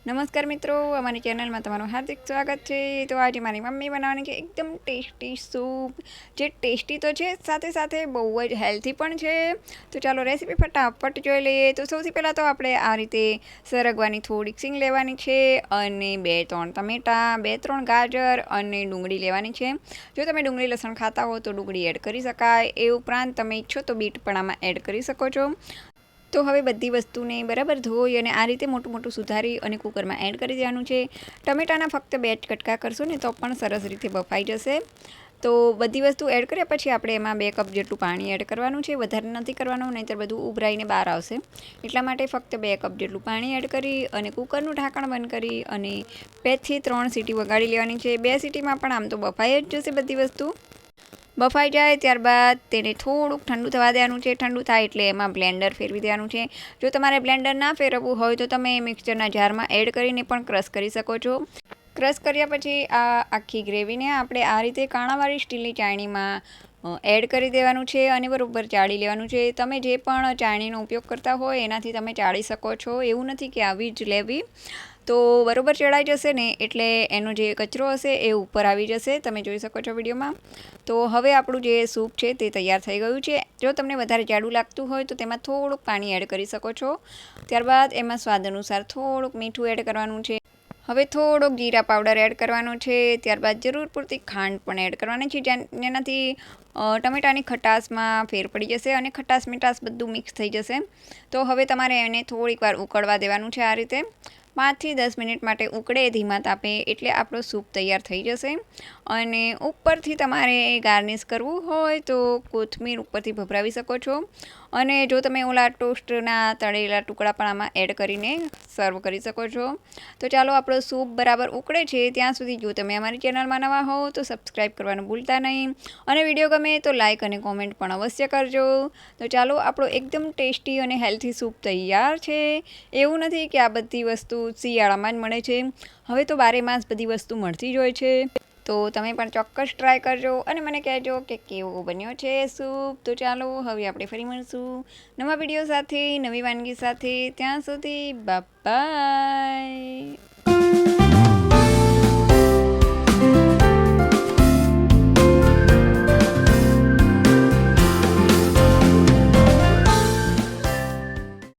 નમસ્કાર મિત્રો, અમારી ચેનલમાં તમારું હાર્દિક સ્વાગત છે। તો આજે મારી મમ્મી બનાવવાની છે એકદમ ટેસ્ટી સૂપ, જે ટેસ્ટી તો છે સાથે સાથે બહુ જ હેલ્ધી પણ છે। તો ચાલો રેસીપી ફટાફટ જોઈ લઈએ। તો સૌથી પહેલાં તો આપણે આ રીતે સરગવાની થોડીક સિંગ લેવાની છે અને 2-3 ટમેટાં, 2-3 ગાજર અને ડુંગળી લેવાની છે। જો તમે ડુંગળી લસણ ખાતા હો તો ડુંગળી એડ કરી શકાય, એ ઉપરાંત તમે ઈચ્છો તો બીટ પણ આમાં એડ કરી શકો છો। તો હવે બધી વસ્તુને બરાબર ધોઈ અને આ રીતે મોટું મોટું સુધારી અને કુકરમાં એડ કરી દેવાનું છે। ટમેટાના ફક્ત 2 જ કટકા કરશો ને તો પણ સરસ રીતે બફાઈ જશે। તો બધી વસ્તુ એડ કર્યા પછી આપણે એમાં 2 કપ જેટલું પાણી એડ કરવાનું છે, વધારે નથી કરવાનું, નહીંતર બધું ઉભરાઈને બહાર આવશે। એટલા માટે ફક્ત 2 કપ જેટલું પાણી એડ કરી અને કુકરનું ઢાંકણ બંધ કરી અને 2 થી 3 સીટી વગાડી લેવાની છે। 2 સીટીમાં પણ આમ તો બફાઈ જ જશે બધી વસ્તુ। બફાઈ જાય ત્યારબાદ તેને થોડુંક ઠંડુ થવા દેવાનું છે। ઠંડુ થાય એટલે એમાં બ્લેન્ડર ફેરવી દેવાનું છે। જો તમારે બ્લેન્ડર ના ફેરવવું હોય તો તમે મિક્સરના જારમાં એડ કરીને પણ ક્રશ કરી શકો છો। ક્રશ કર્યા પછી આ આખી ગ્રેવીને આપણે આ રીતે કાણાવાળી સ્ટીલની ચાળણીમાં એડ કરી દેવાનું છે અને બરોબર ચાળી લેવાનું છે। તમે જે પણ ચાળણીનો ઉપયોગ કરતા હોય એનાથી તમે ચાળી શકો છો, એવું નથી કે આવી જ લેવી। તો બરોબર ચડાઈ જશે ને એટલે એનો જે કચરો હશે એ ઉપર આવી જશે, તમે જોઈ શકો છો વિડીયોમાં। તો હવે આપણું જે સૂપ છે તે તૈયાર થઈ ગયું છે। જો તમને વધારે જાડું લાગતું હોય તો તેમાં થોડુંક પાણી એડ કરી શકો છો। ત્યારબાદ એમાં સ્વાદ અનુસાર થોડુંક મીઠું એડ કરવાનું છે। હવે થોડોક જીરા પાવડર એડ કરવાનો છે। ત્યારબાદ જરૂર પૂરતી ખાંડ પણ એડ કરવાની છે, જેનાથી ટમેટાની ખટાશમાં ફેર પડી જશે અને ખટાશ મીઠાશ બધું મિક્સ થઈ જશે। તો હવે તમારે એને થોડીક વાર ઉકળવા દેવાનું છે। આ રીતે 5 થી 10 મિનિટ માટે ઉકળે ધીમા તાપે એટલે આપણો સૂપ તૈયાર થઈ જશે। અને ઉપરથી તમારે ગાર્નિશ કરવું હોય તો કોથમીર ઉપરથી ભભરાવી શકો છો। અને જો તમે ઓલા ટોસ્ટના તળેલા ટુકડા પણ આમાં એડ કરીને સર્વ કરી શકો છો। તો ચાલો આપણો સૂપ બરાબર ઉકળે છે ત્યાં સુધી જો તમે અમારી ચેનલમાં નવા હો તો સબસ્ક્રાઈબ કરવાનું ભૂલતા નહીં અને વિડીયો ગમે તો લાઇક અને કોમેન્ટ પણ અવશ્ય કરજો। તો ચાલો આપણો એકદમ ટેસ્ટી અને હેલ્ધી સૂપ તૈયાર છે। એવું નથી કે આ બધી વસ્તુ શિયાળામાં જ મળે છે, હવે તો 12 માસ બધી વસ્તુ મળતી જ હોય છે। તો તમે પણ ચોક્કસ ટ્રાય કરજો અને મને કહેજો કે કેવો બન્યો છે સૂપ। તો ચાલો હવે આપણે ફરી મળશું નવા વિડીયો સાથે, નવી વાનગી સાથે। ત્યાં સુધી બાય બાય।